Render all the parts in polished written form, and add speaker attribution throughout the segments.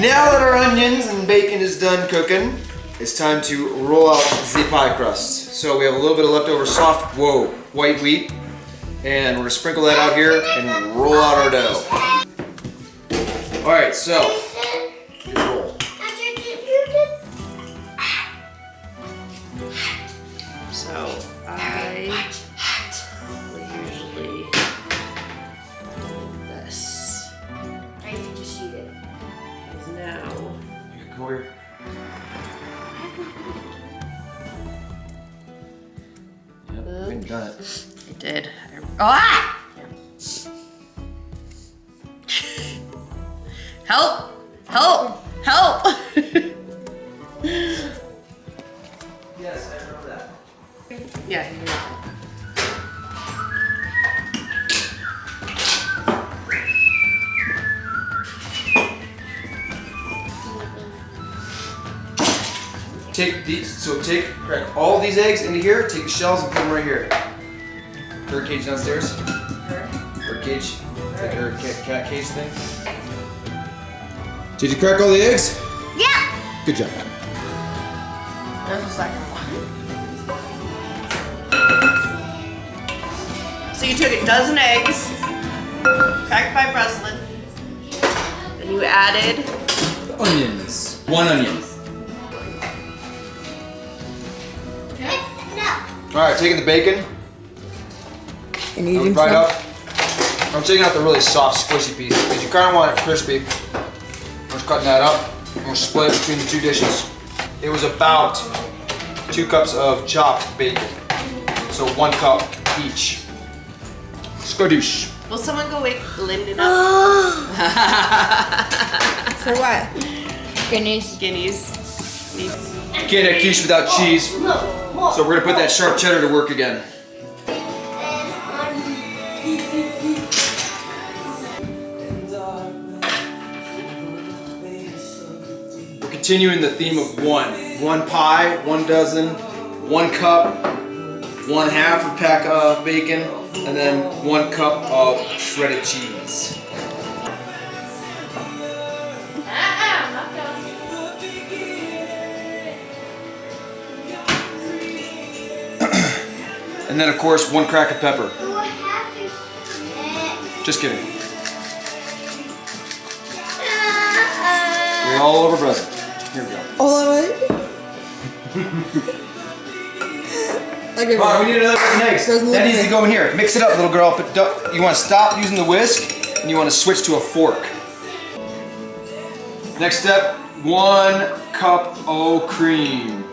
Speaker 1: Now that our onions and bacon is done cooking, it's time to roll out the pie crust. So we have a little bit of leftover soft, white wheat. And we're gonna sprinkle that out here and roll out our dough. All right, so, roll.
Speaker 2: So I usually do this.
Speaker 3: I can just eat it.
Speaker 2: Now,
Speaker 1: You can go here. Yep, we haven't done it.
Speaker 2: I did. Ah! Help! Help! Help!
Speaker 1: Yes, I remember that.
Speaker 2: Yeah.
Speaker 1: Crack all these eggs into here, take the shells and put them right here. Bird cage downstairs. Bird cage. Like her cat cage thing. Did you crack all the eggs?
Speaker 3: Yeah.
Speaker 1: Good job.
Speaker 2: There's the second one. So you took a dozen eggs, cracked by Breslin, then you added
Speaker 1: Onions. One onion.
Speaker 3: No.
Speaker 1: All right, taking the bacon.
Speaker 4: And eating
Speaker 1: Right
Speaker 4: some?
Speaker 1: up. I'm taking out the really soft, squishy piece because you kind of want it crispy. I'm just cutting that up. I'm gonna split it between the two dishes. It was about 2 cups of chopped bacon, so 1 cup each. Skadoosh.
Speaker 2: Will someone go wake Lyndon up?
Speaker 4: For what?
Speaker 3: Guineas.
Speaker 2: Guineas.
Speaker 1: You can't have quiche without cheese, so we're gonna put that sharp cheddar to work again. We're continuing the theme of one pie, 1 dozen, 1 cup, 1/2 a pack of bacon, and then 1 cup of shredded cheese. And then of course 1 crack of pepper. Just kidding. We're all over Breslin. Here we go.
Speaker 4: All of it? Okay,
Speaker 1: Come on, we need another dozen eggs.
Speaker 4: Doesn't
Speaker 1: That
Speaker 4: look
Speaker 1: needs to
Speaker 4: good.
Speaker 1: go in here. Mix it up, little girl. But you want to stop using the whisk, and you want to switch to a fork. Next step, 1 cup of cream.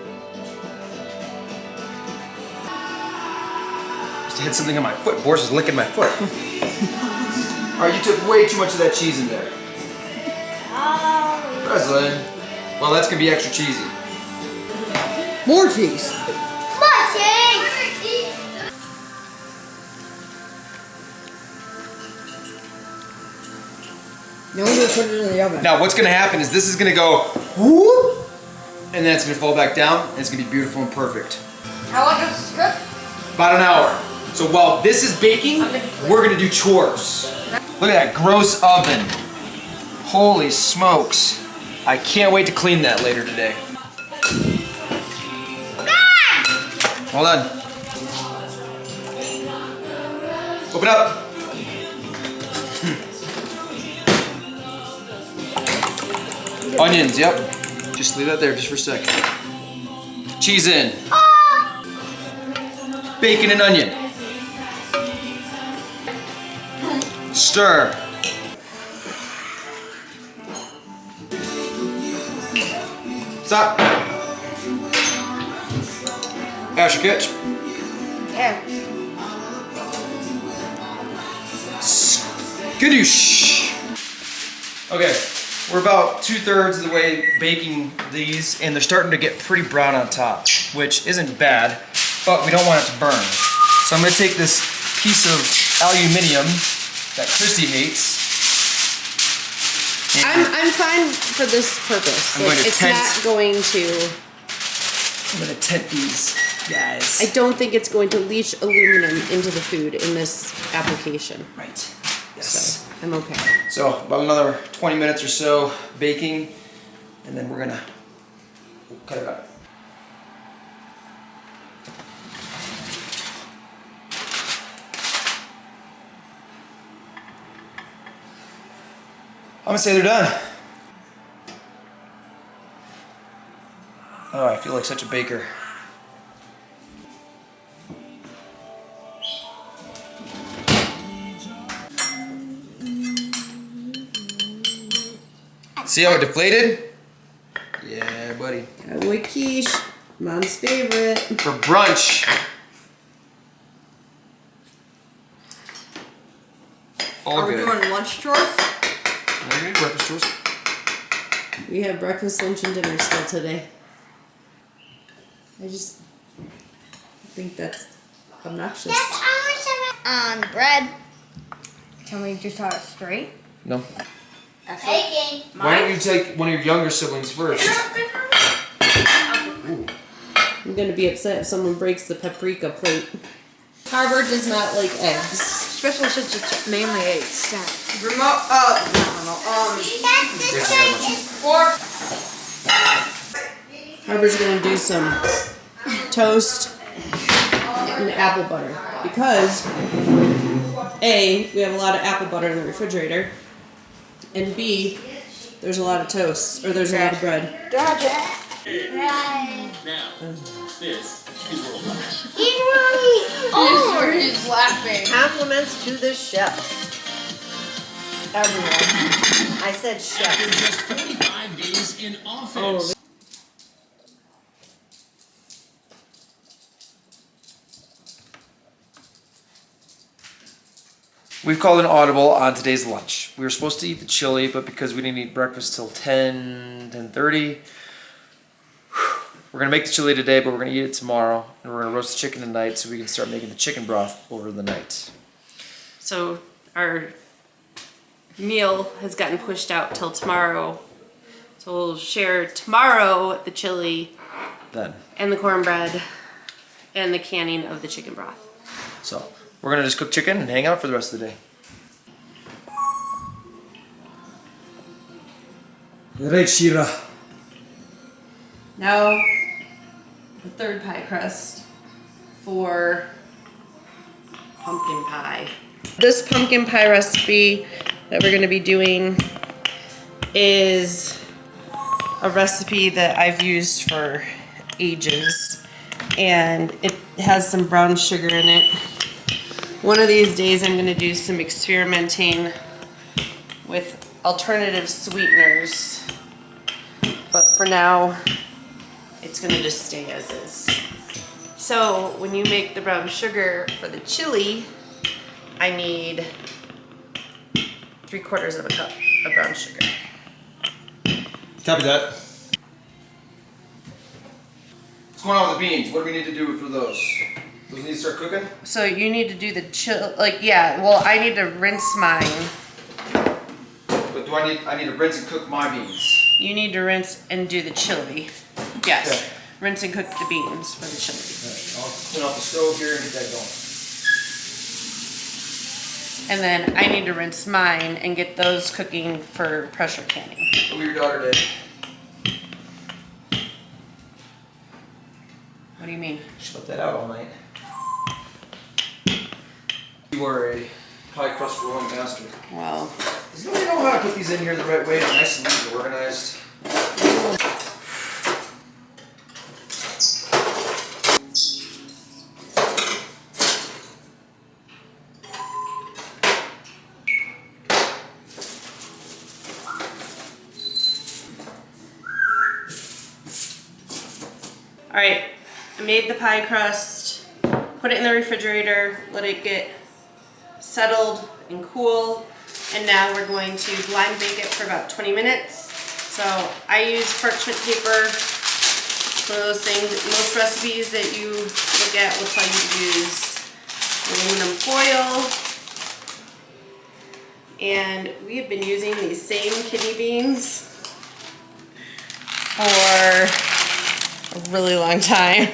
Speaker 1: Just hit something on my foot. Boris is licking my foot. All right, you took way too much of that cheese in there. Breslin. Well, that's gonna be extra cheesy.
Speaker 4: More cheese. Now we're gonna put it in the oven.
Speaker 1: Now, what's gonna happen is this is gonna go whoop, and then it's gonna fall back down, and it's gonna be beautiful and perfect.
Speaker 3: How long does this cook?
Speaker 1: About an hour. So while this is baking, we're gonna do chores. Look at that gross oven. Holy smokes. I can't wait to clean that later today. Hold on. Open up. Onions, yep. Just leave that there just for a second. Cheese in. Bacon and onion. Stir. Stop. Asher catch.
Speaker 3: Yeah.
Speaker 1: Skadoosh. Okay, we're about 2/3 of the way baking these, and they're starting to get pretty brown on top, which isn't bad, but we don't want it to burn. So I'm gonna take this piece of aluminium that Christy hates.
Speaker 2: I'm fine for this purpose.
Speaker 1: I'm going to
Speaker 2: It's
Speaker 1: tense-
Speaker 2: not going to.
Speaker 1: I'm gonna tent these guys.
Speaker 2: I don't think it's going to leach aluminum into the food in this application.
Speaker 1: Right. Yes.
Speaker 2: I'm okay.
Speaker 1: So about another 20 minutes or so baking, and then we're gonna cut it up. I'm gonna say they're done. Oh, I feel like such a baker. See how it deflated? Yeah, buddy.
Speaker 2: Cowboy Quiche, Mom's favorite.
Speaker 1: For brunch. All
Speaker 4: Are we
Speaker 1: good.
Speaker 4: doing lunch chores?
Speaker 1: Okay, breakfast chores.
Speaker 2: We have breakfast, lunch, and dinner still today. I just think that's obnoxious.
Speaker 3: On bread. Can we just have it straight?
Speaker 1: No.
Speaker 3: Taking.
Speaker 1: Why don't you take one of your younger siblings first? Ooh.
Speaker 2: I'm gonna be upset if someone breaks the paprika plate. Harbor does not like eggs.
Speaker 3: Especially since it's mainly a snack.
Speaker 2: Harbor's gonna do some toast and apple butter because A, we have a lot of apple butter in the refrigerator, and B, there's a lot of toast, or there's a lot of bread.
Speaker 3: Now,
Speaker 5: This is worldwide.
Speaker 3: Oh, he's laughing.
Speaker 6: Compliments to the chefs. Everyone. I said chefs.
Speaker 5: Just 45 days in office.
Speaker 1: We've called an audible on today's lunch. We were supposed to eat the chili, but because we didn't eat breakfast till 10:30, we're gonna make the chili today, but we're gonna eat it tomorrow, and we're gonna roast the chicken tonight so we can start making the chicken broth over the night.
Speaker 2: So our meal has gotten pushed out till tomorrow. So we'll share tomorrow the chili
Speaker 1: Then,
Speaker 2: and the cornbread and the canning of the chicken broth.
Speaker 1: so we're gonna just cook chicken and hang out for the rest of the day. Right, Shira.
Speaker 2: Now, the third pie crust for pumpkin pie. This pumpkin pie recipe that we're going to be doing is a recipe that I've used for ages, and it has some brown sugar in it. One of these days I'm going to do some experimenting with alternative sweeteners, but for now it's going to just stay as is. So when you make the brown sugar for the chili, I need 3/4 of a cup of brown sugar.
Speaker 1: Copy that. What's going on with the beans? What do we need to do for those? Those need to start cooking?
Speaker 2: So you need to do the I need to rinse mine.
Speaker 1: But do I need to rinse and cook my beans?
Speaker 2: You need to rinse and do the chili. Yes.
Speaker 1: Okay.
Speaker 2: Rinse and cook the beans for the chili.
Speaker 1: Alright, I'll clean off the stove here and get that going.
Speaker 2: And then I need to rinse mine and get those cooking for pressure canning.
Speaker 1: What your daughter did.
Speaker 2: What do you mean?
Speaker 1: She left that out all night. You are a pie crust rolling master.
Speaker 2: Well,
Speaker 1: Does nobody know how to put these in here the right way? Nice and neat and organized.
Speaker 2: all right. I made the pie crust, put it in the refrigerator, let it get settled and cool, and now we're going to blind bake it for about 20 minutes. So I use parchment paper, one of those things. Most recipes that you look at will tell you to use aluminum foil. And we have been using these same kidney beans for a really long time.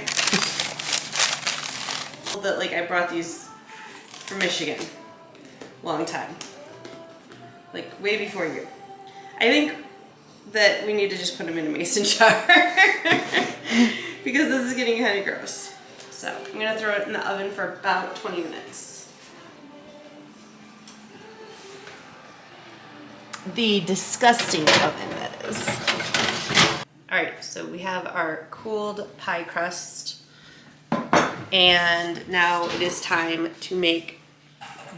Speaker 2: That I brought these from Michigan, long time. like way before you. I think that we need to just put them in a mason jar because this is getting kind of gross. So I'm gonna throw it in the oven for about 20 minutes. The disgusting oven, that is. All right, so we have our cooled pie crust, and now it is time to make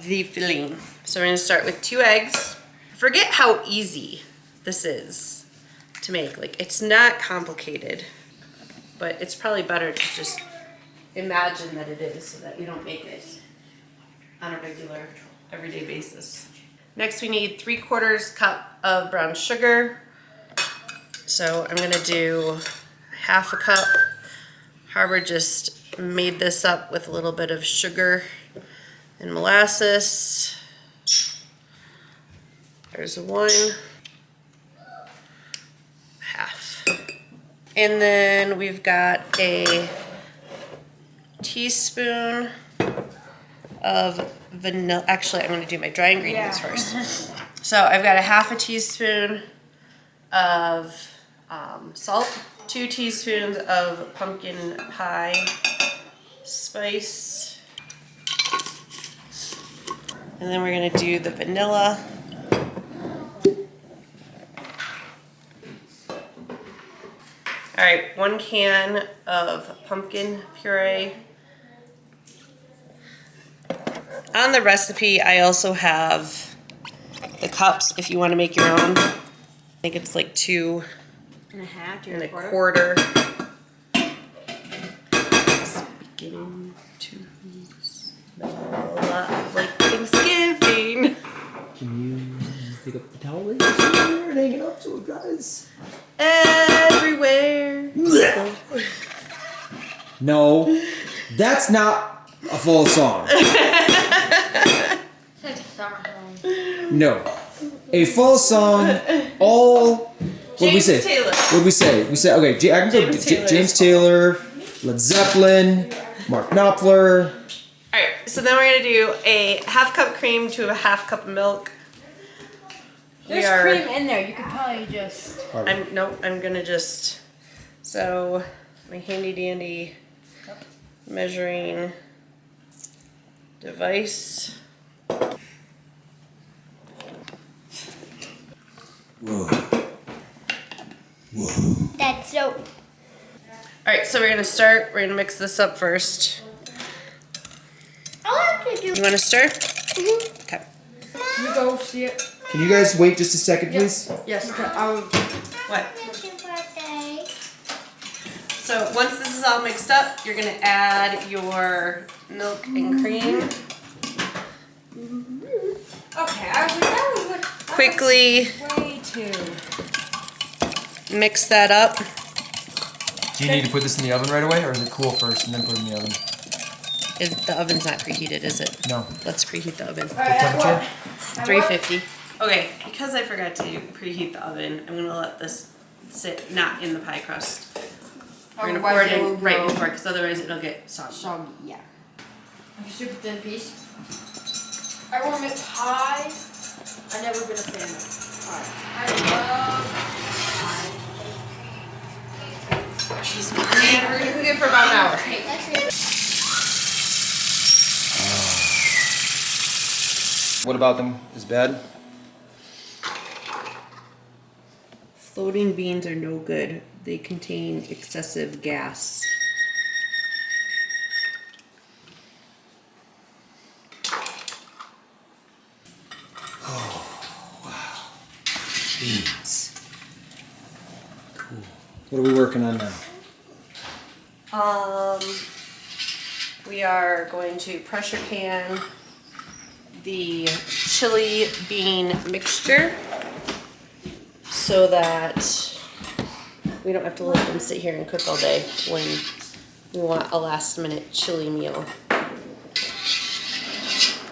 Speaker 2: the filling. So we're gonna start with 2 eggs. Forget how easy this is to make. Like, it's not complicated, but it's probably better to just imagine that it is so that we don't make it on a regular, everyday basis. Next, we need 3/4 cup of brown sugar. So I'm gonna do 1/2 cup. Harbor just made this up with a little bit of sugar and molasses. There's 1/2. And then we've got a teaspoon of vanilla. Actually, I'm going to do my dry ingredients first. So I've got a 1/2 teaspoon of salt, 2 teaspoons of pumpkin pie spice, and then we're going to do the vanilla. All right, 1 can of pumpkin puree. On the recipe, I also have the cups if you want to make your own. I think it's like 2 and a quarter. It's beginning to smell like Thanksgiving.
Speaker 1: Can you pick up the towel and hang it up so it dries?
Speaker 2: Everywhere.
Speaker 1: No, that's not a full song. No. A full song, all... What'd we say?
Speaker 2: Taylor.
Speaker 1: What'd we say? We said, okay, I can go James Taylor, Led Zeppelin, Mark Knopfler.
Speaker 2: Alright, so then we're going to do a 1/2 cup cream to a 1/2 cup of milk.
Speaker 3: There's cream in there. You could probably just...
Speaker 2: I'm gonna just, so my handy dandy measuring device.
Speaker 1: Whoa.
Speaker 3: That's so...
Speaker 2: Alright, so we're gonna mix this up first.
Speaker 3: I'll have to do...
Speaker 2: You wanna stir?
Speaker 3: Mhm.
Speaker 2: Okay.
Speaker 4: You go see it.
Speaker 1: Can you guys wait just a second, please?
Speaker 4: Yes, okay. I'll...
Speaker 2: What?
Speaker 3: Happy birthday.
Speaker 2: So once this is all mixed up, you're gonna add your milk and cream.
Speaker 3: Okay, I was like, that was like...
Speaker 2: Quickly
Speaker 3: Way too...
Speaker 2: mix that up.
Speaker 1: Do you need to put this in the oven right away, or is it cool first and then put it in the oven?
Speaker 2: The oven's not preheated, is it?
Speaker 1: No.
Speaker 2: Let's preheat the oven.
Speaker 1: Temperature?
Speaker 2: 350. Okay, because I forgot to preheat the oven, I'm gonna let this sit not in the pie crust. We're gonna pour it in right before, because otherwise it'll get soggy.
Speaker 3: Soggy, yeah. Like a super thin piece. I want to make pie. I've never been a fan of pie. I love pie.
Speaker 2: And we're gonna cook it for about an hour.
Speaker 1: What about them is bad?
Speaker 2: Floating beans are no good. They contain excessive gas.
Speaker 1: Beans. Cool. What are we working on now?
Speaker 2: We are going to pressure can the chili bean mixture so that we don't have to let them sit here and cook all day when we want a last minute chili meal.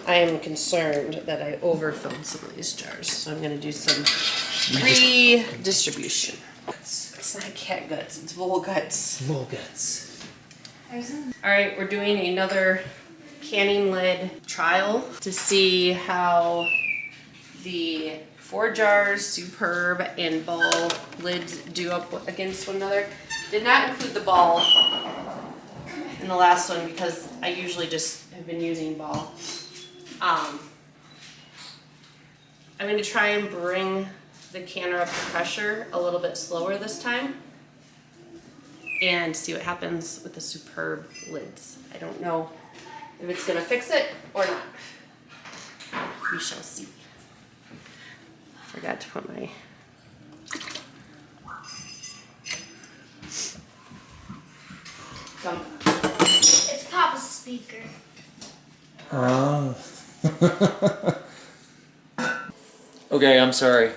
Speaker 2: I am concerned that I overfilled some of these jars, so I'm going to do some redistribution. It's not cat guts, it's vole guts.
Speaker 1: Vole guts.
Speaker 2: Alright, we're doing another canning lid trial to see how the ForJars Superb and Ball lids do up against one another. Did not include the Ball in the last one because I usually just have been using Ball. I'm going to try and bring the canner up to pressure a little bit slower this time and see what happens with the Superb lids. I don't know if it's going to fix it or not. We shall see. Forgot to put my... Gum.
Speaker 3: It's Papa's speaker.
Speaker 1: Okay, I'm sorry.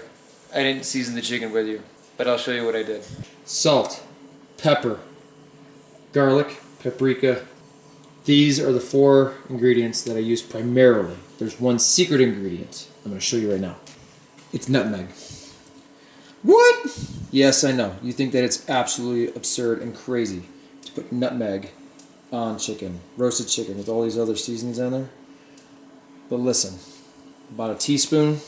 Speaker 1: I didn't season the chicken with you, but I'll show you what I did. Salt, pepper, garlic, paprika. These are the 4 ingredients that I use primarily. There's one secret ingredient I'm going to show you right now. It's nutmeg. What? Yes, I know. You think that it's absolutely absurd and crazy to put nutmeg on chicken, roasted chicken with all these other seasonings on there. But listen, about a teaspoon.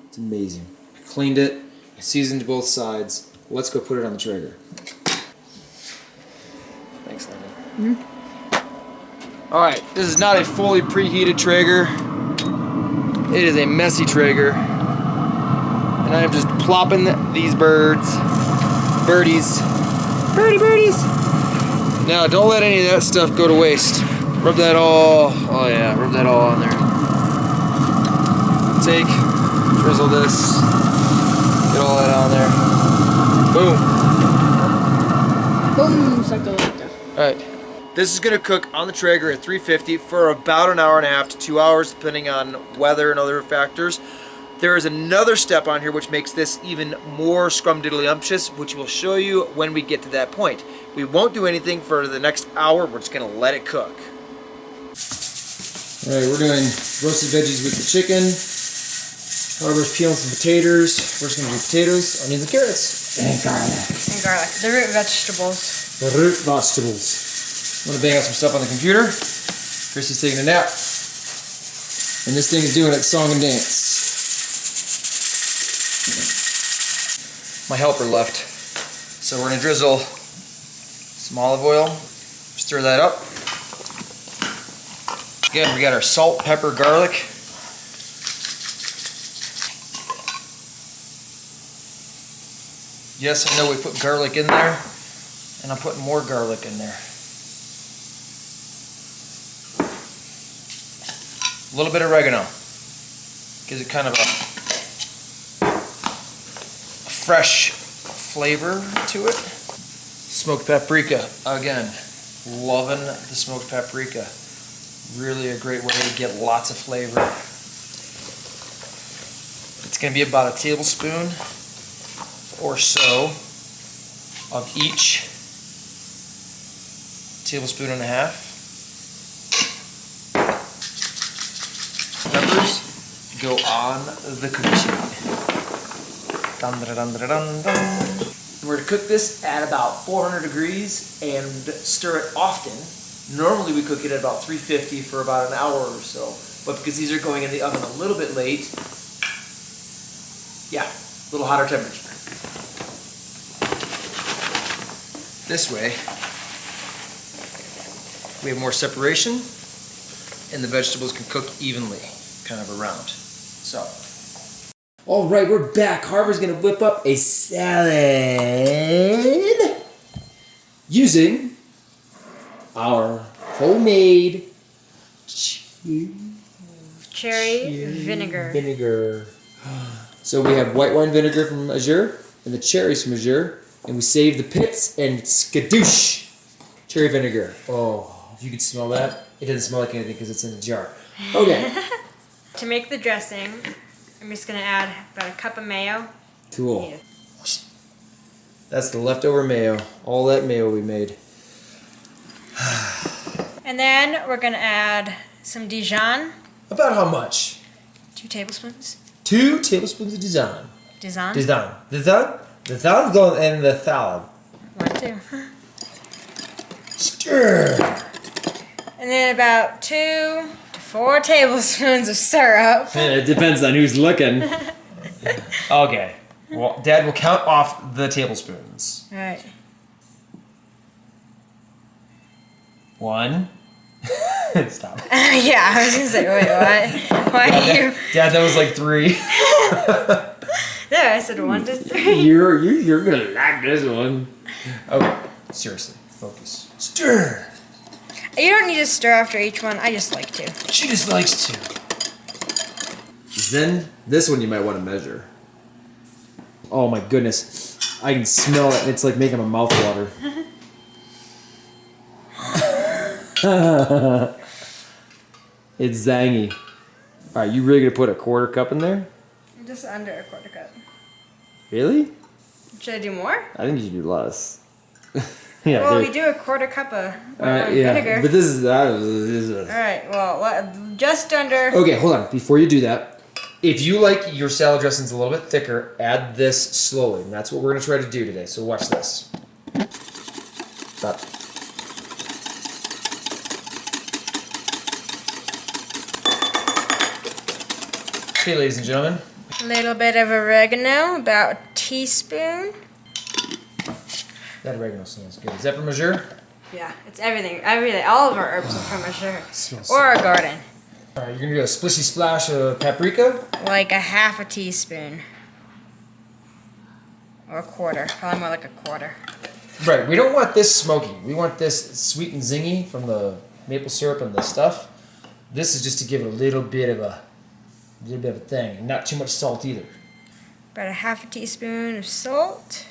Speaker 1: It's amazing. I cleaned it. I seasoned both sides. Let's go put it on the Traeger. Thanks, Lenny. Alright, this is not a fully preheated Traeger. It is a messy Traeger. And I am just plopping these birdies. Birdies. Now, don't let any of that stuff go to waste. Rub that all, oh yeah, rub that all on there. Drizzle this, get all that on there.
Speaker 4: Boom, sacolita.
Speaker 1: Alright, this is going to cook on the Traeger at 350 for about an hour and a half to 2 hours, depending on weather and other factors. There is another step on here which makes this even more scrumdiddlyumptious, which we'll show you when we get to that point. We won't do anything for the next hour, we're just going to let it cook. Alright, we're doing roasted veggies with the chicken. Harbor's peeling some potatoes. We're just going to do potatoes, onions, and carrots. And garlic.
Speaker 4: The root vegetables.
Speaker 1: The root vegetables. I'm going to bang out some stuff on the computer. Chrissy's taking a nap. And this thing is doing its song and dance. My helper left. So we're going to drizzle some olive oil. Stir that up. Again, we got our salt, pepper, garlic. Yes, I know we put garlic in there, and I'm putting more garlic in there. A little bit of oregano. Gives it kind of a fresh flavor to it. Smoked paprika, again, loving the smoked paprika. Really a great way to get lots of flavor. It's going to be about a tablespoon or so of each. Tablespoon and a half. Peppers go on the cookie sheet. Dun, dun, dun, dun, dun, dun. We're going to cook this at about 400 degrees and stir it often. Normally we cook it at about 350 for about an hour or so, but because these are going in the oven a little bit late, yeah, a little hotter temperature. This way, we have more separation, and the vegetables can cook evenly, kind of around. So, all right, we're back. Harvey's gonna whip up a salad using our homemade
Speaker 4: Cherry vinegar.
Speaker 1: So we have white wine vinegar from Azure and the cherries from Azure, and we save the pips and skadoosh cherry vinegar. Oh, if you could smell that. It doesn't smell like anything because it's in a jar. Okay.
Speaker 4: To make the dressing, I'm just going to add about a cup of mayo.
Speaker 1: Cool.
Speaker 4: Yeah.
Speaker 1: That's the leftover mayo. All that mayo we made.
Speaker 4: And then we're going to add some Dijon.
Speaker 1: About how much?
Speaker 4: 2 tablespoons.
Speaker 1: 2 tablespoons of Dijon.
Speaker 4: Dijon.
Speaker 1: Dijon's going in the salad.
Speaker 4: 1, 2.
Speaker 1: Stir.
Speaker 4: And then about 2 to 4 tablespoons of syrup.
Speaker 1: It depends on who's looking. Okay. Well, Dad will count off the tablespoons.
Speaker 4: All right.
Speaker 1: 1. Stop.
Speaker 4: Yeah, I was gonna say, wait, what? Why are you?
Speaker 1: Dad, that was like 3.
Speaker 4: There, I said 1 to 3.
Speaker 1: You're gonna like this one. Okay. Seriously, focus. Stir.
Speaker 4: You don't need to stir after each one. I just like to.
Speaker 1: She just likes to. Then this one you might want to measure. Oh my goodness. I can smell it. It's like making my mouth water. It's zangy. Alright, you really gonna put a 1/4 cup in there?
Speaker 4: Just under a 1/4 cup.
Speaker 1: Really?
Speaker 4: Should I do more?
Speaker 1: I think you should do less. Yeah.
Speaker 4: Well,
Speaker 1: there-
Speaker 4: we do a 1/4 cup of
Speaker 1: yeah.
Speaker 4: vinegar.
Speaker 1: But this is that.
Speaker 4: All right. Well, just under.
Speaker 1: Okay, hold on. Before you do that, if you like your salad dressings a little bit thicker, add this slowly. And that's what we're going to try to do today. So watch this. Stop. Okay, ladies and gentlemen.
Speaker 4: A little bit of oregano, about a teaspoon.
Speaker 1: That oregano smells good. Is that from Azure?
Speaker 4: Yeah, it's everything. All of our herbs are from Azure.
Speaker 1: Smells
Speaker 4: Or our garden.
Speaker 1: All right, you're going to do a splishy splash of paprika.
Speaker 4: Like a 1/2 teaspoon. Or a 1/4. Probably more like a 1/4.
Speaker 1: Right, we don't want this smoky. We want this sweet and zingy from the maple syrup and the stuff. This is just to give it a little bit of a thing, and not too much salt either.
Speaker 4: About a 1/2 teaspoon of salt.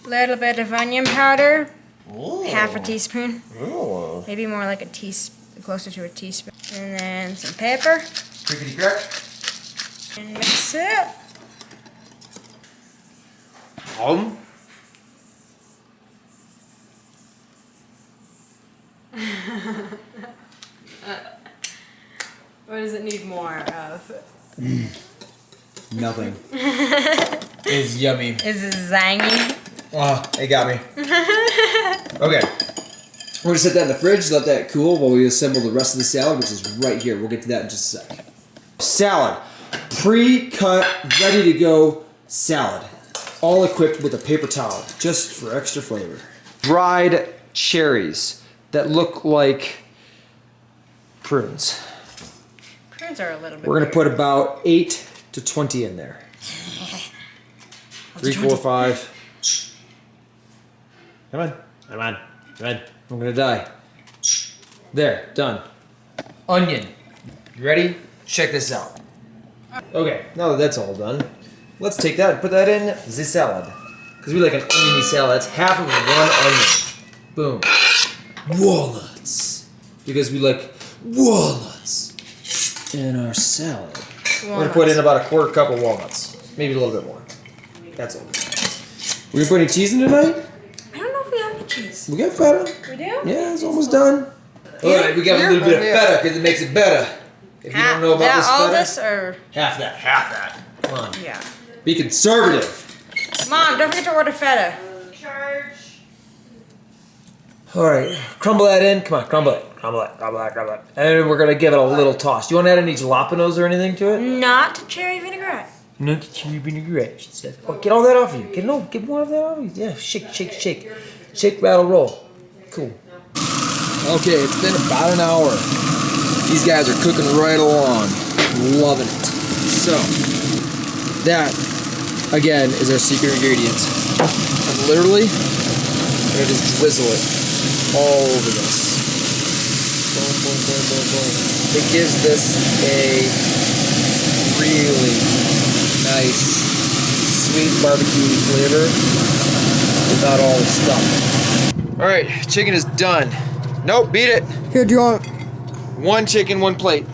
Speaker 4: A little bit of onion powder.
Speaker 1: Ooh.
Speaker 4: 1/2 teaspoon.
Speaker 1: Ooh.
Speaker 4: Maybe more like a teaspoon, closer to a teaspoon. And then some pepper.
Speaker 1: Crickety crack.
Speaker 4: And mix it. What does it need more of?
Speaker 1: Nothing. It's yummy.
Speaker 4: Is it zangy?
Speaker 1: Oh, it got me. Okay. We're gonna set that in the fridge, let that cool while we assemble the rest of the salad, which is right here. We'll get to that in just a sec. Salad. Pre-cut, ready to go salad. All equipped with a paper towel, just for extra flavor. Dried cherries that look like prunes.
Speaker 4: Prunes are a little bit.
Speaker 1: We're gonna put about 8 to 20 in there. 3, 4, 5. Come on. Come on. Come on. I'm gonna die. There, done. Onion. You ready? Check this out. Okay, now that that's all done, let's take that and put that in the salad. Because we like an oniony salad. That's 1/2 of 1 onion. Boom. Walnuts. Because we like walnuts in our salad. We're gonna put in about a 1/4 cup of walnuts. Maybe a little bit more. That's all. We're gonna put any cheese in tonight?
Speaker 4: I don't know if we have any cheese.
Speaker 1: We got feta.
Speaker 4: We do?
Speaker 1: Yeah, it's almost done. Alright, we got a little bit of feta because it makes it better. If you don't know about this
Speaker 4: all
Speaker 1: feta,
Speaker 4: this or
Speaker 1: half that. Come on.
Speaker 4: yeah.
Speaker 1: Be conservative.
Speaker 4: Mom, don't forget to order feta.
Speaker 1: Alright, crumble that in. Come on, crumble it. And we're gonna give it a little toss. Do you want to add any jalapenos or anything to it?
Speaker 4: Not cherry vinaigrette.
Speaker 1: No cherry vinaigrette, she said. Oh, get all that off you. Get more of that off you. Yeah, shake. Shake, rattle, roll. Cool. Okay, it's been about an hour. These guys are cooking right along. Loving it. So, that, again, is our secret ingredient. I'm literally gonna just drizzle it all over this. Boom. It gives this a really nice, sweet barbecue flavor without all the stuff. All right, chicken is done. Nope, beat it.
Speaker 2: Here, do you want?
Speaker 1: 1 chicken, 1 plate.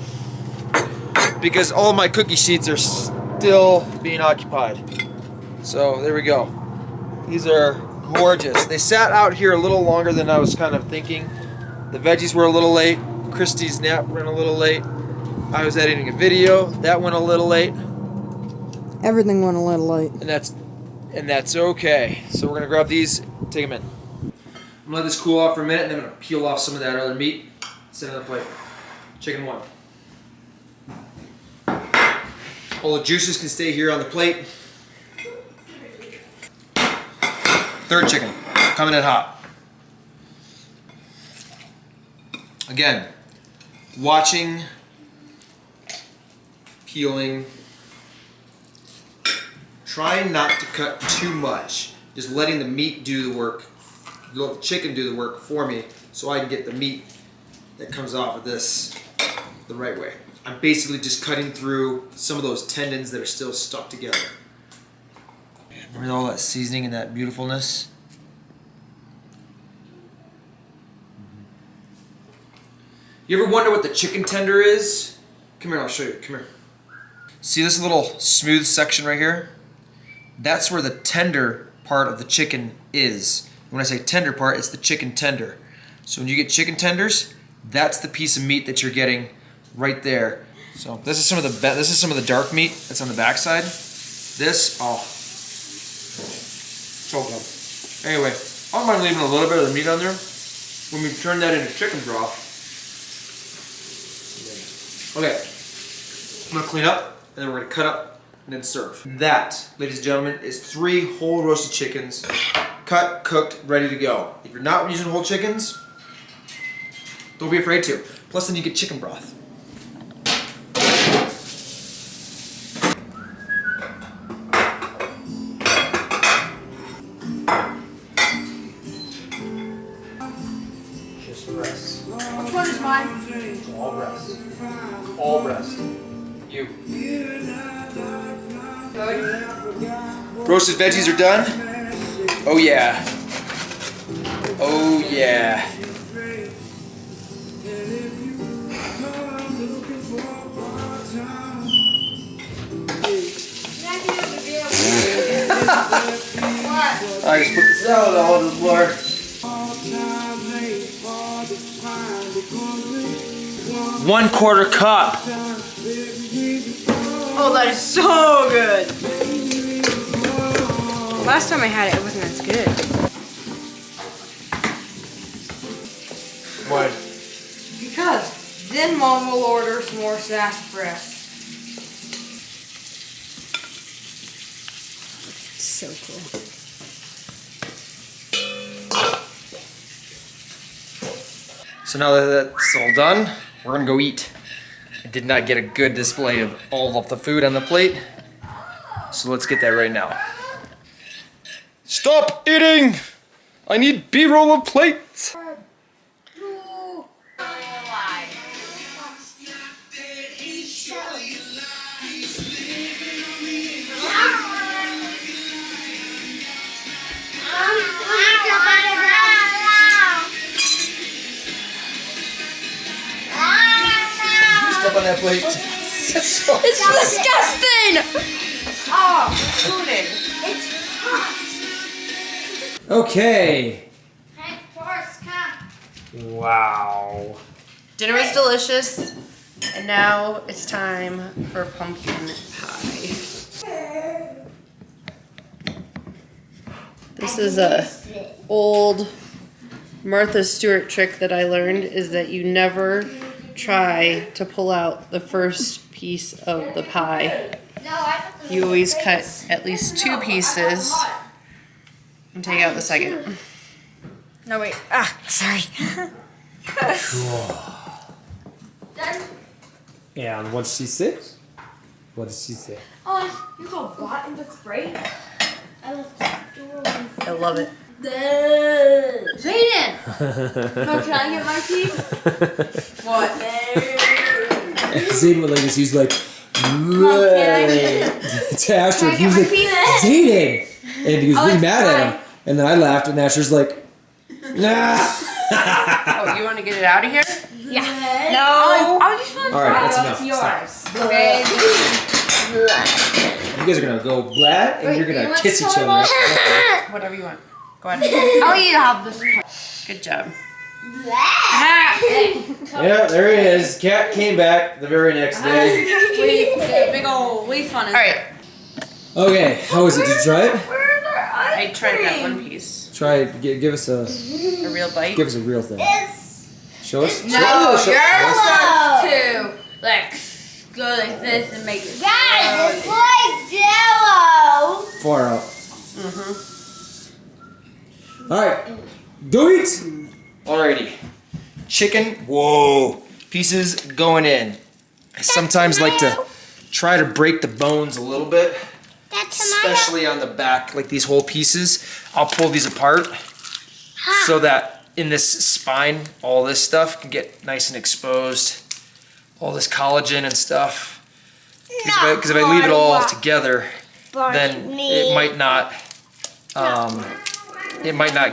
Speaker 1: Because all my cookie sheets are still being occupied. So there we go. These are gorgeous. They sat out here a little longer than I was kind of thinking. The veggies were a little late. Christy's nap ran a little late. I was editing a video. That went a little late.
Speaker 2: Everything went a little late.
Speaker 1: And that's okay. So we're gonna grab these, take them in. I'm gonna let this cool off for a minute, and then I'm gonna peel off some of that other meat, set it on the plate. Chicken 1. All the juices can stay here on the plate. Third chicken, coming in hot. Again, watching, peeling, trying not to cut too much. Just letting the meat do the work, let the chicken do the work for me so I can get the meat that comes off of this the right way. I'm basically just cutting through some of those tendons that are still stuck together. Remember all that seasoning and that beautifulness? You ever wonder what the chicken tender is? Come here, I'll show you. Come here. See this little smooth section right here? That's where the tender part of the chicken is. When I say tender part, it's the chicken tender. So when you get chicken tenders, that's the piece of meat that you're getting right there. So this is some of the dark meat that's on the backside. This, oh, so good. Anyway, I don't mind leaving a little bit of the meat on there. When we turn that into chicken broth. Okay, I'm gonna clean up, and then we're gonna cut up and then serve. That, ladies and gentlemen, is 3 whole roasted chickens, cut, cooked, ready to go. If you're not using whole chickens, don't be afraid to. Plus, then you get chicken broth. Just breast.
Speaker 3: Which one is mine?
Speaker 1: All breast. All breast. You.
Speaker 3: Good.
Speaker 1: Roasted veggies are done. Oh yeah. Oh yeah.
Speaker 3: What?
Speaker 1: I just put the salad all over the floor. One-quarter cup.
Speaker 2: Oh, that is so good.
Speaker 4: Last time I had it, it wasn't as good.
Speaker 1: What?
Speaker 3: Because then Mom will order some more sassafras.
Speaker 4: So cool.
Speaker 1: So now that that's all done, we're gonna go eat. I did not get a good display of all of the food on the plate, so let's get that right now. Stop eating! I need B-roll of plates! Step on that plate.
Speaker 3: It's disgusting!
Speaker 2: Oh, tuning.
Speaker 3: It's hot.
Speaker 1: Okay.
Speaker 3: Hey, Forrest, come.
Speaker 1: Wow.
Speaker 2: Dinner was delicious, and now it's time for pumpkin pie. This is a old Martha Stewart trick that I learned, is that you never try to pull out the first piece of the pie. You always cut at least 2 pieces and take out the second.
Speaker 4: No, wait. Ah, sorry.
Speaker 7: Yeah, and what did she say? What did she say?
Speaker 3: Oh, you call Broth into great?
Speaker 2: I love it.
Speaker 3: Zayden! No, can I get my piece? What?
Speaker 7: Zayden went like this. He's like, to Asher. He was like, Zayden! And he was really mad at him. And then I laughed, and Asher's like, nah.
Speaker 2: Oh, you want to get it out of here?
Speaker 4: Yeah.
Speaker 2: No.
Speaker 3: I just want to
Speaker 7: All right,
Speaker 3: try
Speaker 7: that's
Speaker 3: it.
Speaker 7: enough.
Speaker 3: Yours.
Speaker 2: Okay.
Speaker 7: You guys are gonna go blat, and you're gonna kiss each other.
Speaker 2: Whatever you want. Go ahead.
Speaker 3: I'll eat half this.
Speaker 2: Good job.
Speaker 7: Yeah, there he is. Cat came back the very next day.
Speaker 3: Big old leaf on his.
Speaker 2: All right.
Speaker 7: Okay, how was it? Did you try it?
Speaker 2: I tried that one piece.
Speaker 7: Try it. Give us a
Speaker 2: real bite.
Speaker 7: Give us a real thing. Show us.
Speaker 3: No,
Speaker 7: Show
Speaker 3: you're
Speaker 7: us.
Speaker 3: supposed to like go like this and make it.
Speaker 8: Guys, it's like Jello.
Speaker 7: Far out. Alright. Go eat!
Speaker 1: Alrighty. Chicken, whoa. Pieces going in. I sometimes like to try to break the bones a little bit. Especially on the back, like these whole pieces. I'll pull these apart so that in this spine, all this stuff can get nice and exposed. All this collagen and stuff. Because if I leave it all together, then it might not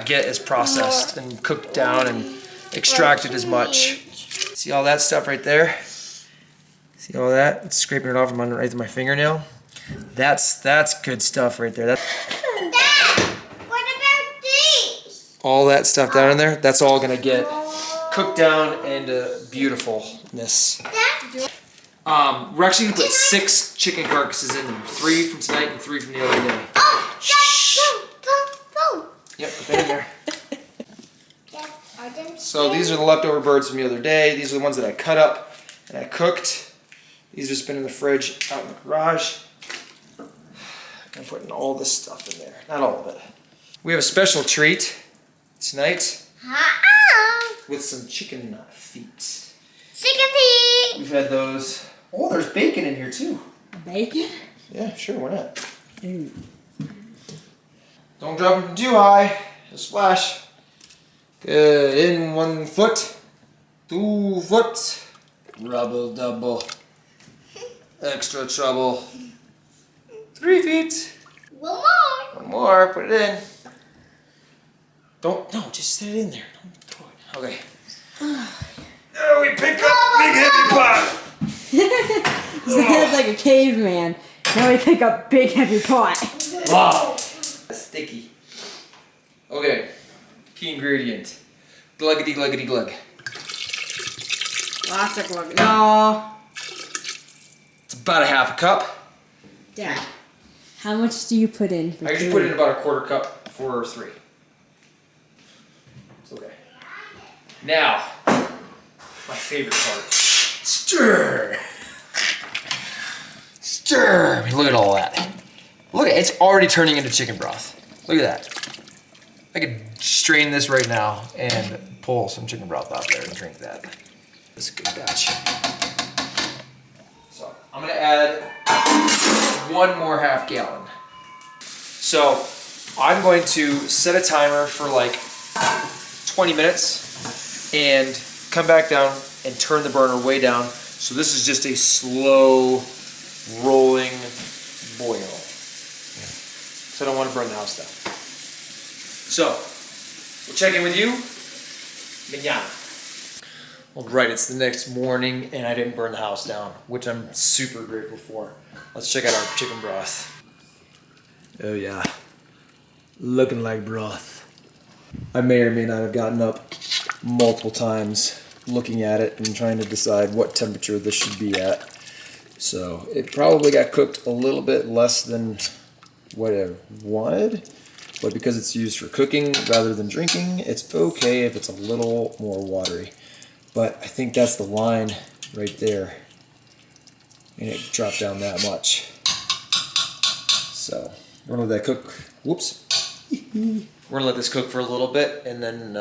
Speaker 1: get as processed and cooked down and extracted as much. See all that stuff right there? See all that? It's scraping it off from underneath my fingernail. That's good stuff right there.
Speaker 8: Dad, what about these?
Speaker 1: All that stuff down in there, that's all gonna get cooked down into beautifulness. We're actually gonna put 6 chicken carcasses in there. 3 from tonight and 3 from the other day.
Speaker 8: Oh,
Speaker 1: Shh. Yep, put that in there. So these are the leftover birds from the other day. These are the ones that I cut up and I cooked. These are just been in the fridge out in the garage. I'm putting all this stuff in there. Not all of it. We have a special treat tonight with some chicken feet.
Speaker 8: Chicken feet.
Speaker 1: We've had those. Oh, there's bacon in here too.
Speaker 2: Bacon?
Speaker 1: Yeah, sure, why not? Don't drop them too high. It'll splash. Good. In 1 foot. 2 foot. Rubble double. Extra trouble. 3 feet.
Speaker 8: One more.
Speaker 1: 1 more. Put it in. No, just set it in there. Don't throw it. Okay. Oh, we pick up big heavy pot.
Speaker 2: Sounds like a caveman. Now we pick up big heavy pot.
Speaker 1: Wow. That's sticky. Okay. Key ingredient. Gluggity gluggity glug.
Speaker 2: Lots of glug. No.
Speaker 1: It's about a half a cup.
Speaker 2: Dad, how much do you put in for
Speaker 1: I usually put in about a 1/4 cup for 3. It's okay. Now, my favorite part. Stir. Stir. I mean, look at all that. Look at it. It's already turning into chicken broth. Look at that. I could strain this right now and pull some chicken broth out there and drink that. That's a good batch. So I'm gonna add 1 more half gallon. So I'm going to set a timer for like 20 minutes and come back down and turn the burner way down. So this is just a slow rolling boil. So I don't want to burn the house down. So we'll check in with you mañana. All right, it's the next morning and I didn't burn the house down, which I'm super grateful for. Let's check out our chicken broth. Oh yeah, looking like broth. I may or may not have gotten up multiple times looking at it and trying to decide what temperature this should be at. So it probably got cooked a little bit less than what I wanted, but because it's used for cooking rather than drinking, it's okay if it's a little more watery. But I think that's the line right there. And it dropped down that much. So we're gonna let that cook. Whoops. We're gonna let this cook for a little bit and then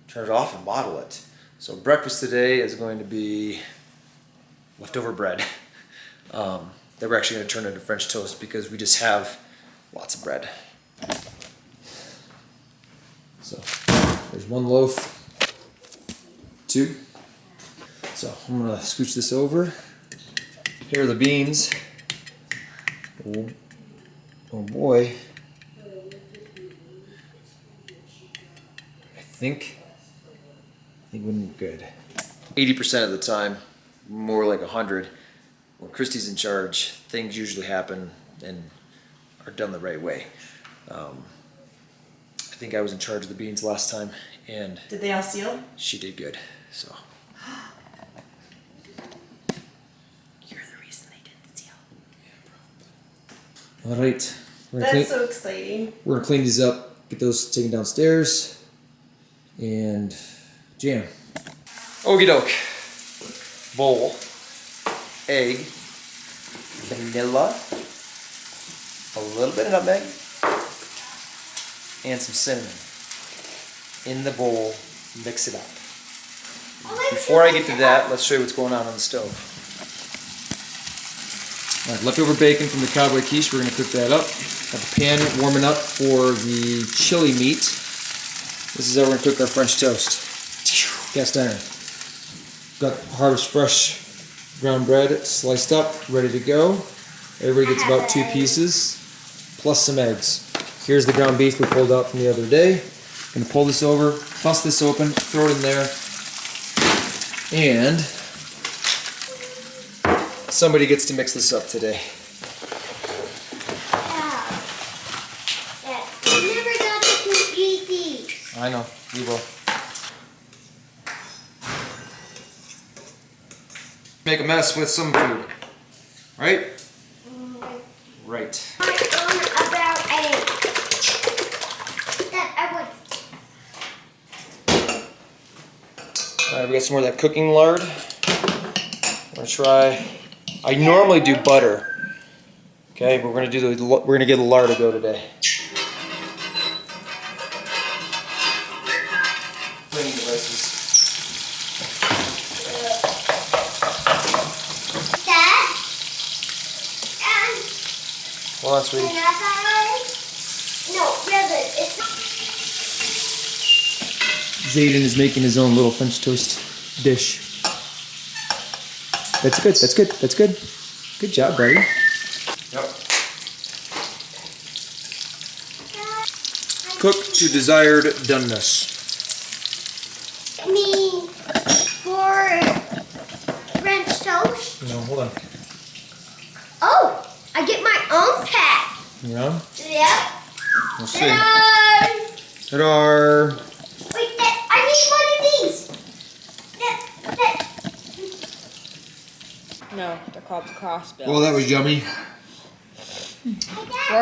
Speaker 1: turn it off and bottle it. So breakfast today is going to be leftover bread. That we're actually gonna turn into French toast because we just have lots of bread. So there's 1 loaf. 2. So I'm gonna scooch this over. Here are the beans. Oh boy. I think wouldn't be good. 80% of the time, more like 100. When Christy's in charge, things usually happen and are done the right way. I think I was in charge of the beans last time, and
Speaker 2: Did they all seal?
Speaker 1: she did good. So
Speaker 2: You're the reason they didn't seal.
Speaker 7: All right.
Speaker 2: That's so exciting.
Speaker 7: We're gonna clean these up, get those taken downstairs, and jam.
Speaker 1: okie doke. Bowl. egg, vanilla, a little bit of nutmeg, and some cinnamon. In the bowl, mix it up. Before I get to that, let's show you what's going on the stove. All right, leftover bacon from the Cowboy Quiche, we're going to cook that up. Got the pan warming up for the chili meat. This is how we're going to cook our French toast. Cast iron. Got Harvest Fresh ground bread sliced up, ready to go. Everybody gets about 2 pieces, plus some eggs. Here's the ground beef we pulled out from the other day. Gonna pull this over, bust this open, throw it in there, and somebody gets to mix this up today.
Speaker 8: I never got to eat these.
Speaker 1: I know, we will. Make a mess with some food, right? Right.
Speaker 8: My own about eggs. That I would.
Speaker 1: Alright, we got some more of that cooking lard. We're gonna try. I normally do butter. Okay, but we're gonna do we're gonna give the lard a go today. Cleaning devices.
Speaker 8: Dad?
Speaker 1: Hold on, sweetie.
Speaker 8: No, brother, it's
Speaker 7: Zayden is making his own little French toast dish. That's good, that's good, that's good. Good job, buddy.
Speaker 1: Yep. Cook to desired doneness.
Speaker 8: me for French toast.
Speaker 1: No, hold on.
Speaker 8: Oh, I get my own pack.
Speaker 1: Yeah.
Speaker 8: Yep.
Speaker 1: We'll see.
Speaker 8: Ta-da!
Speaker 1: Ta-da!
Speaker 8: Wait, I need one of these.
Speaker 4: No, they're called crossbills.
Speaker 7: Well, that was yummy.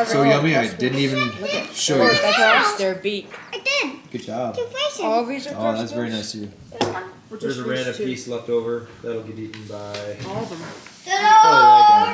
Speaker 7: So yummy, I didn't even show you.
Speaker 4: That's off their beak.
Speaker 8: I did.
Speaker 7: Good job.
Speaker 8: Two places.
Speaker 4: All of these are
Speaker 7: Oh, that's very nice of you.
Speaker 4: We're
Speaker 7: There's
Speaker 4: just
Speaker 7: a random
Speaker 4: used to
Speaker 7: piece left over. That'll get eaten by
Speaker 4: all of them.
Speaker 8: Ta-da!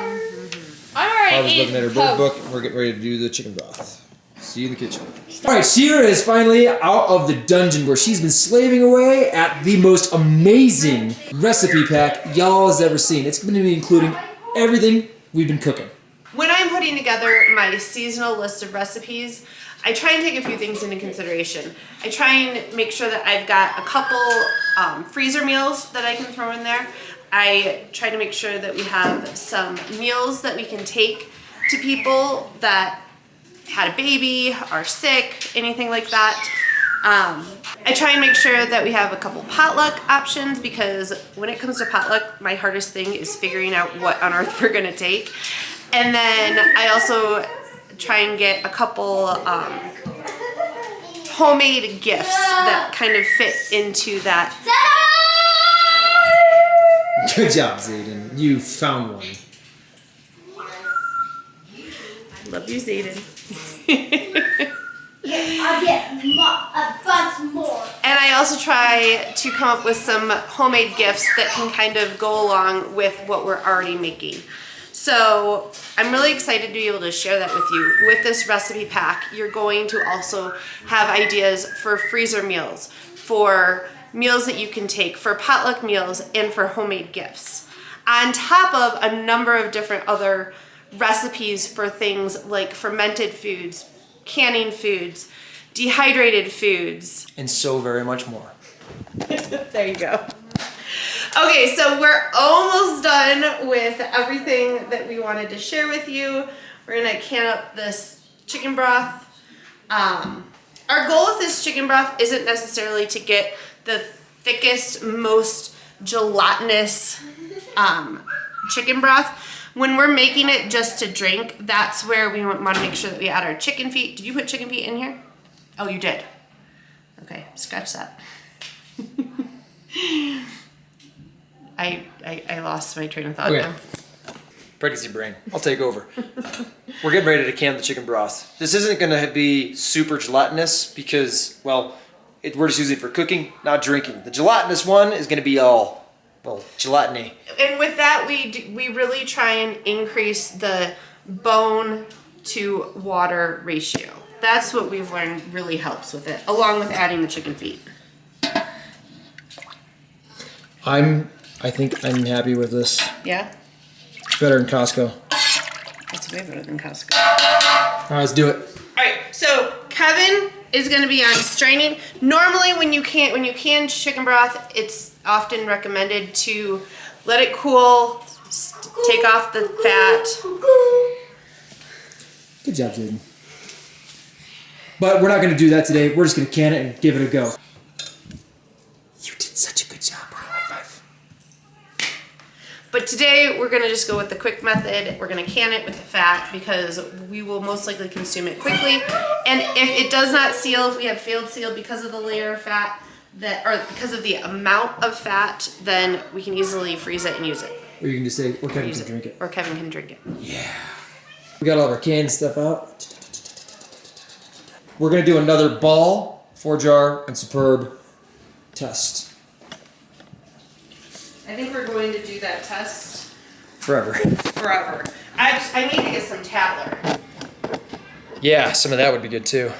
Speaker 4: I already
Speaker 7: I was looking at her bird book, and we're getting ready to do the chicken broth. See you in the kitchen. Alright, Shira is finally out of the dungeon where she's been slaving away at the most amazing recipe pack y'all has ever seen. It's going to be including everything we've been cooking.
Speaker 2: When I'm putting together my seasonal list of recipes, I try and take a few things into consideration. I try and make sure that I've got a couple freezer meals that I can throw in there. I try to make sure that we have some meals that we can take to people that had a baby, are sick, anything like that. I try and make sure that we have a couple potluck options because when it comes to potluck, my hardest thing is figuring out what on earth we're gonna take. And then I also try and get a couple homemade gifts that kind of fit into that.
Speaker 7: Good job, Zayden. You found one.
Speaker 2: Love you, Zayden.
Speaker 8: I'll get a bunch more.
Speaker 2: And I also try to come up with some homemade gifts that can kind of go along with what we're already making. So I'm really excited to be able to share that with you. With this recipe pack, you're going to also have ideas for freezer meals, for meals that you can take, for potluck meals, and for homemade gifts. On top of a number of different other recipes for things like fermented foods, canning foods, dehydrated foods.
Speaker 1: And so very much more.
Speaker 2: There you go. Okay, so we're almost done with everything that we wanted to share with you. We're gonna can up this chicken broth. Our goal with this chicken broth isn't necessarily to get the thickest, most gelatinous chicken broth. When we're making it just to drink, that's where we want to make sure that we add our chicken feet. Did you put chicken feet in here? Oh, you did. Okay, scratch that. I lost my train of thought
Speaker 1: Okay.
Speaker 2: now.
Speaker 1: Pregnancy brain. I'll take over. We're getting ready to can the chicken broth. This isn't going to be super gelatinous because, well, we're just using it for cooking, not drinking. The gelatinous one is going to be all Well, gelatiny.
Speaker 2: And with that, we really try and increase the bone to water ratio. That's what we've learned really helps with it, along with adding the chicken feet.
Speaker 1: I think I'm happy with this.
Speaker 2: Yeah?
Speaker 1: It's better than Costco.
Speaker 2: That's way better than Costco.
Speaker 1: All right, let's do it.
Speaker 2: All right, so Kevin is going to be on straining. Normally, when you can chicken broth, it's often recommended to let it cool, take off the fat.
Speaker 7: Good job, Jaden. But we're not going to do that today. We're just going to can it and give it a go. You did such a good job. High five.
Speaker 2: But today, we're going to just go with the quick method. We're going to can it with the fat because we will most likely consume it quickly. And if it does not seal, if we have failed seal because of the layer of fat, or because of the amount of fat, then we can easily freeze it and use it.
Speaker 7: Or you can just say, or Kevin can drink it.
Speaker 2: Or Kevin can drink it.
Speaker 7: Yeah. We got all of our canned stuff out. We're going to do another ball, 4-jar, and superb test.
Speaker 2: I think we're going to do that test
Speaker 1: Forever.
Speaker 2: forever. I need to get some Tatler.
Speaker 1: Yeah, some of that would be good too.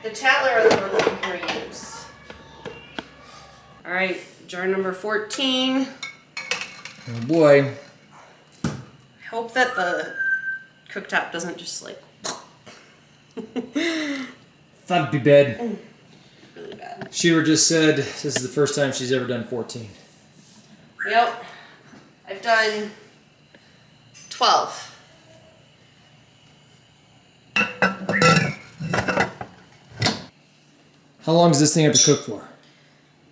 Speaker 2: The Tatler are the ones we can reuse. All right, jar number 14.
Speaker 7: Oh boy.
Speaker 2: Hope that the cooktop doesn't just like
Speaker 7: That'd be bad.
Speaker 2: really bad.
Speaker 7: Shira just said this is the first time she's ever done 14.
Speaker 2: Yep, I've done 12.
Speaker 7: How long does this thing have to cook for?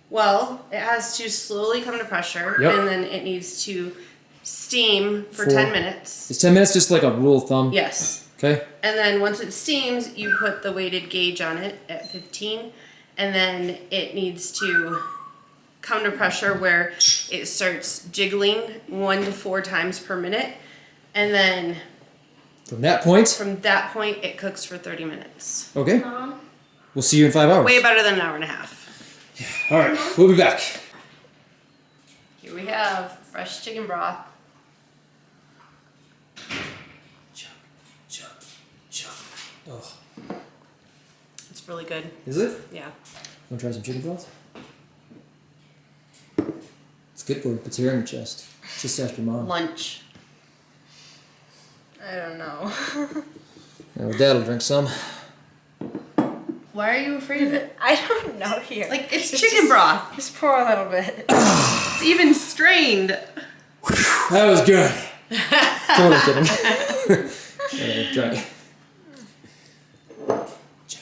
Speaker 2: Well, it has to slowly come to pressure,
Speaker 7: Yep.
Speaker 2: and then it needs to steam for
Speaker 7: For-
Speaker 2: 10 minutes.
Speaker 7: Is 10 minutes just like a rule of thumb?
Speaker 2: Yes.
Speaker 7: Okay.
Speaker 2: And then once it steams, you put the weighted gauge on it at 15, and then it needs to come to pressure where it starts jiggling 1 to 4 times per minute, and then
Speaker 7: From that point?
Speaker 2: from that point, it cooks for 30 minutes.
Speaker 7: Okay. We'll see you in 5 hours.
Speaker 2: Way better than an hour and a half.
Speaker 7: All right. We'll be back.
Speaker 2: Here we have fresh chicken broth.
Speaker 7: Chug, chug, chug. Oh.
Speaker 2: It's really good.
Speaker 7: Is it?
Speaker 2: Yeah.
Speaker 7: Want to try some chicken broth? It's good for you. Puts hair on your chest. Just ask your mom.
Speaker 2: Lunch.
Speaker 4: I don't know.
Speaker 7: Yeah, well, Dad'll drink some.
Speaker 2: Why are you afraid of it?
Speaker 4: I don't know here.
Speaker 2: Like, it's chicken broth.
Speaker 4: Just pour a little bit.
Speaker 2: It's even strained.
Speaker 7: That was good. Totally kidding. Yeah, try it. Chug,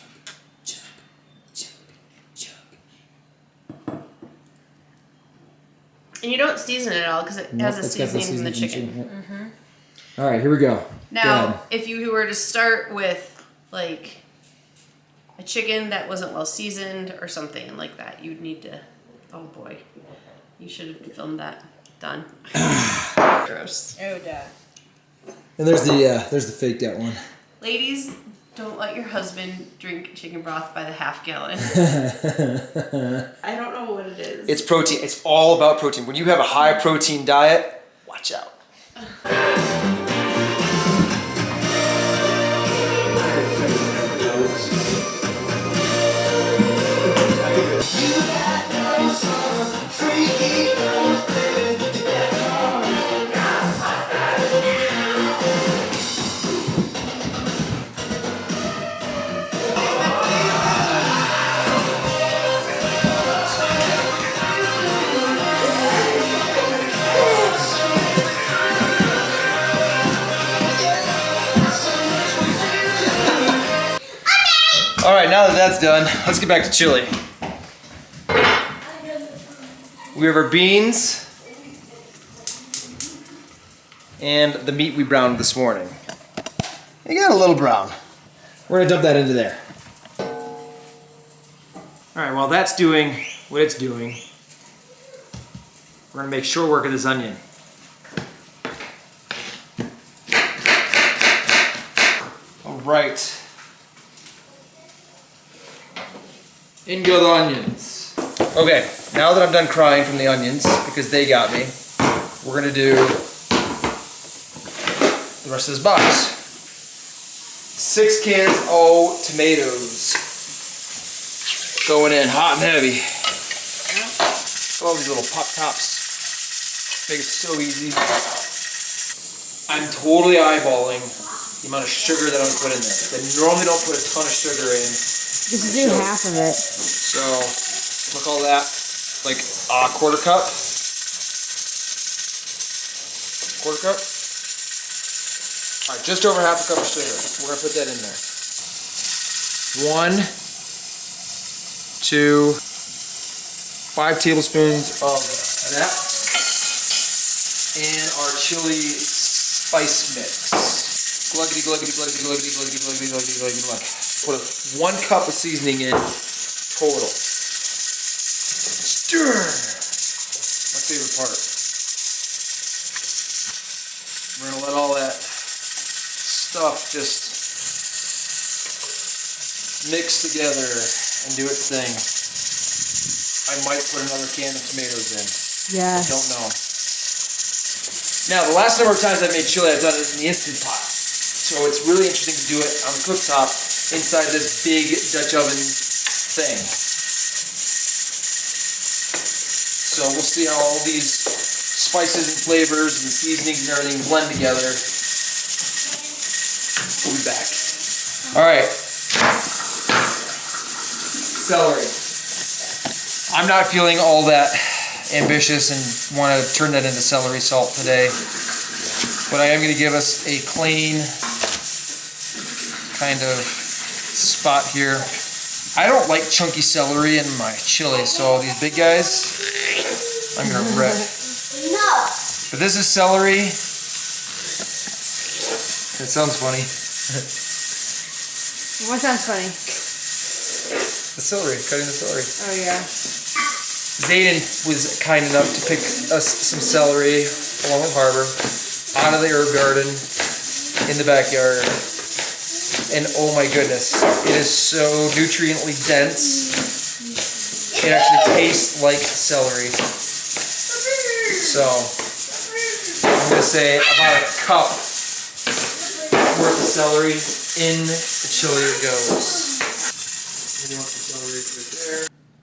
Speaker 7: chug, chug, chug.
Speaker 2: And you don't season it at all because it has a
Speaker 7: It's got the
Speaker 2: seasoning from the
Speaker 7: seasoning
Speaker 2: chicken.
Speaker 7: from All right, here we go.
Speaker 2: Now,
Speaker 7: Dad.
Speaker 2: if you were to start with like a chicken that wasn't well seasoned or something like that, you'd need to. Oh boy, you should have filmed that. Done. Gross.
Speaker 4: Oh, Dad.
Speaker 7: And there's the faked out one.
Speaker 2: Ladies, don't let your husband drink chicken broth by the half gallon. I don't know what it is.
Speaker 1: It's protein. It's all about protein. When you have a high protein diet, watch out. All right, now that that's done, let's get back to chili. We have our beans and the meat we browned this morning. It got a little brown.
Speaker 7: We're gonna dump that into there.
Speaker 1: All right, while that's doing what it's doing, we're gonna make short work of this onion. All right. In go the onions. Okay, now that I'm done crying from the onions, because they got me, we're gonna do the rest of this box. 6 cans of tomatoes. Going in hot and heavy. All these little pop tops. Make it so easy. I'm totally eyeballing the amount of sugar that I'm gonna put in there. I normally don't put a ton of sugar in.
Speaker 4: Just do half of it.
Speaker 1: So, look all that. Like a quarter cup. Quarter cup. All right, just over half a cup of sugar. We're gonna put that in there. 1, 2, 5 tablespoons of that, and our chili spice mix. Gluggity, gluggity, gluggity, gluggity, gluggity, gluggity, gluggity, gluggity, gluggity. Put 1 cup of seasoning in total. Stir. My favorite part. We're gonna let all that stuff just mix together and do its thing. I might put another can of tomatoes in.
Speaker 4: Yeah.
Speaker 1: I don't know. Now, the last number of times I've made chili, I've done it in the Instant Pot. So it's really interesting to do it on the cooktop inside this big Dutch oven thing. So we'll see how all these spices and flavors and seasonings and everything blend together. We'll be back. All right. Celery. I'm not feeling all that ambitious and want to turn that into celery salt today, but I am going to give us a clean kind of spot here. I don't like chunky celery in my chili, so these big guys, I'm going to rip.
Speaker 8: No.
Speaker 1: But this is celery. It sounds funny.
Speaker 4: What sounds funny?
Speaker 1: The celery, cutting the celery.
Speaker 4: Oh yeah.
Speaker 1: Zayden was kind enough to pick us some celery along with Harbor out of the herb garden in the backyard. And oh my goodness, it is so nutriently dense. It actually tastes like celery. So I'm going to say about a cup worth of celery in the chili it goes.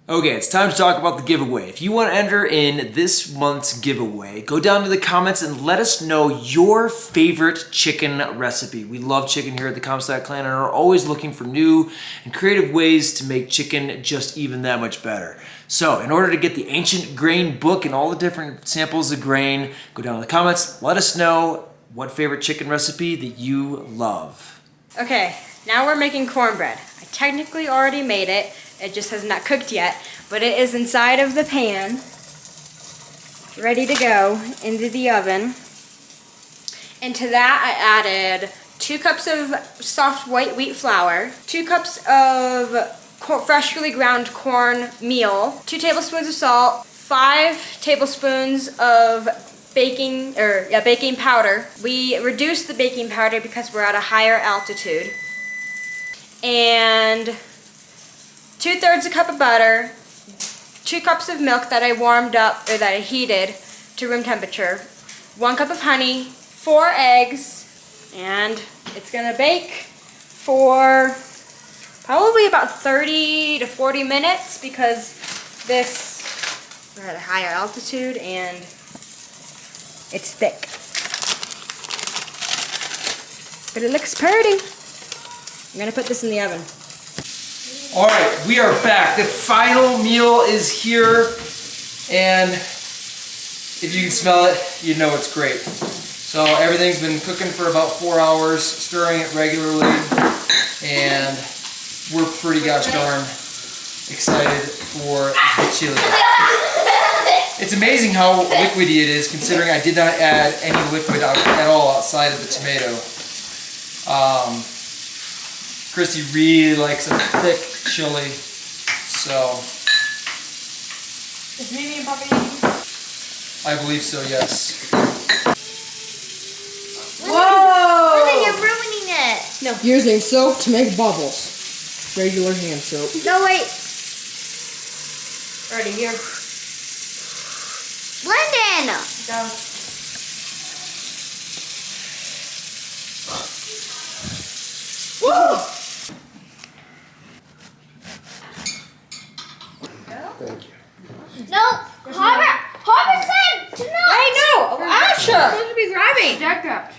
Speaker 1: Okay, it's time to talk about the giveaway. If you want to enter in this month's giveaway, go down to the comments and let us know your favorite chicken recipe. We love chicken here at the Comstock Clan and are always looking for new and creative ways to make chicken just even that much better. So, in order to get the Ancient Grain book and all the different samples of grain, go down in the comments, let us know what favorite chicken recipe that you love.
Speaker 4: Okay, now we're making cornbread. I technically already made it. It just has not cooked yet, but it is inside of the pan, ready to go into the oven. And to that I added 2 cups of soft white wheat flour, 2 cups of freshly ground corn meal, 2 tablespoons of salt, 5 tablespoons of baking powder. We reduced the baking powder because we're at a higher altitude. And 2/3 a cup of butter, 2 cups of milk that I warmed up, or that I heated to room temperature, 1 cup of honey, 4 eggs, and it's gonna bake for probably about 30 to 40 minutes because we're at a higher altitude and it's thick. But it looks pretty. I'm gonna put this in the oven.
Speaker 1: All right, we are back. The final meal is here, and if you can smell it, you know it's great. So everything's been cooking for about 4 hours, stirring it regularly, and we're pretty gosh darn excited for the chili. It's amazing how liquidy it is, considering I did not add any liquid at all outside of the tomato. Christy really likes a thick chili, so.
Speaker 3: Is Mimi and Papa
Speaker 1: I believe so, yes.
Speaker 3: Whoa!
Speaker 8: You're ruining it.
Speaker 3: No. Using soap to make bubbles. Regular hand soap.
Speaker 8: No, wait.
Speaker 2: Alrighty, here.
Speaker 8: Blending.
Speaker 2: Go. Woo!
Speaker 1: Thank you.
Speaker 8: No, Harvard said to not.
Speaker 4: I know! Asher!
Speaker 2: Supposed to be grabbing.
Speaker 3: Jack up.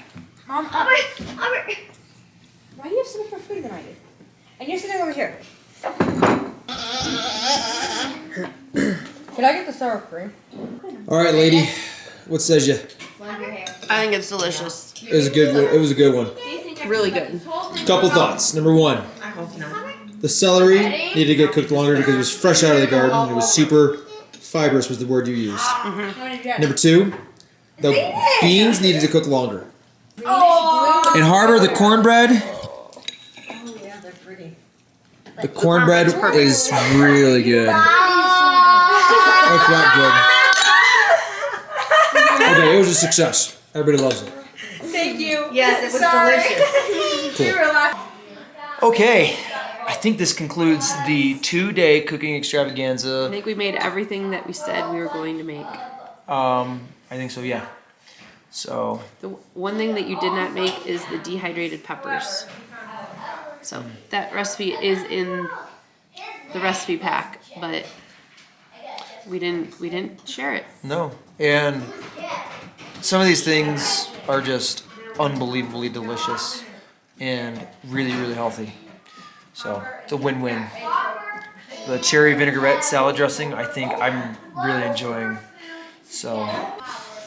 Speaker 8: Harvard.
Speaker 4: Why do you have so much more food than I do? And you're sitting over here. Can I get the sour cream?
Speaker 7: All right, lady. What says you?
Speaker 2: I think it's delicious.
Speaker 7: It was a good one. It was a good one.
Speaker 2: Really good.
Speaker 7: Couple thoughts. Number one, the celery needed to get cooked longer because it was fresh out of the garden. It was super fibrous was the word you used. Number two, the beans needed to cook longer. In Harbor, the cornbread.
Speaker 6: Oh yeah, they're pretty.
Speaker 7: The cornbread is really good. That's not good. Okay, it was a success. Everybody loves it.
Speaker 4: Thank you.
Speaker 6: Yes, it was delicious.
Speaker 7: Cool.
Speaker 1: Okay, I think this concludes the 2-day cooking
Speaker 2: I
Speaker 1: extravaganza.
Speaker 2: think we made everything that we said we were going to make.
Speaker 1: I think so, yeah. So,
Speaker 2: The one thing that you did not make is the dehydrated peppers. So that recipe is in the recipe pack, but we didn't share it.
Speaker 1: no. And some of these things are just unbelievably delicious and really, really healthy. So, it's a win-win. The cherry vinaigrette salad dressing, I think I'm really enjoying. So, all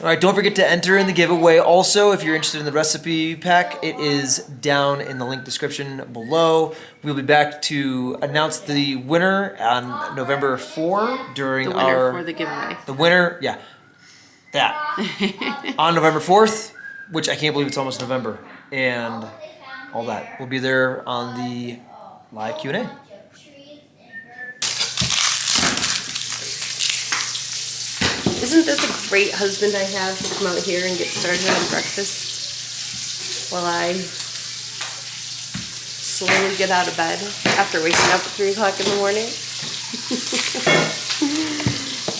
Speaker 1: right, don't forget to enter in the giveaway. Also, if you're interested in the recipe pack, it is down in the link description below. We'll be back to announce the winner on November 4 during
Speaker 2: The winner
Speaker 1: our...
Speaker 2: for the giveaway.
Speaker 1: The winner, yeah, that. On November 4th, which I can't believe it's almost November, and all that. We'll be there on the live Q&A.
Speaker 2: Isn't this a great husband I have to come out here and get started on breakfast while I slowly get out of bed after waking up at 3 o'clock in the morning?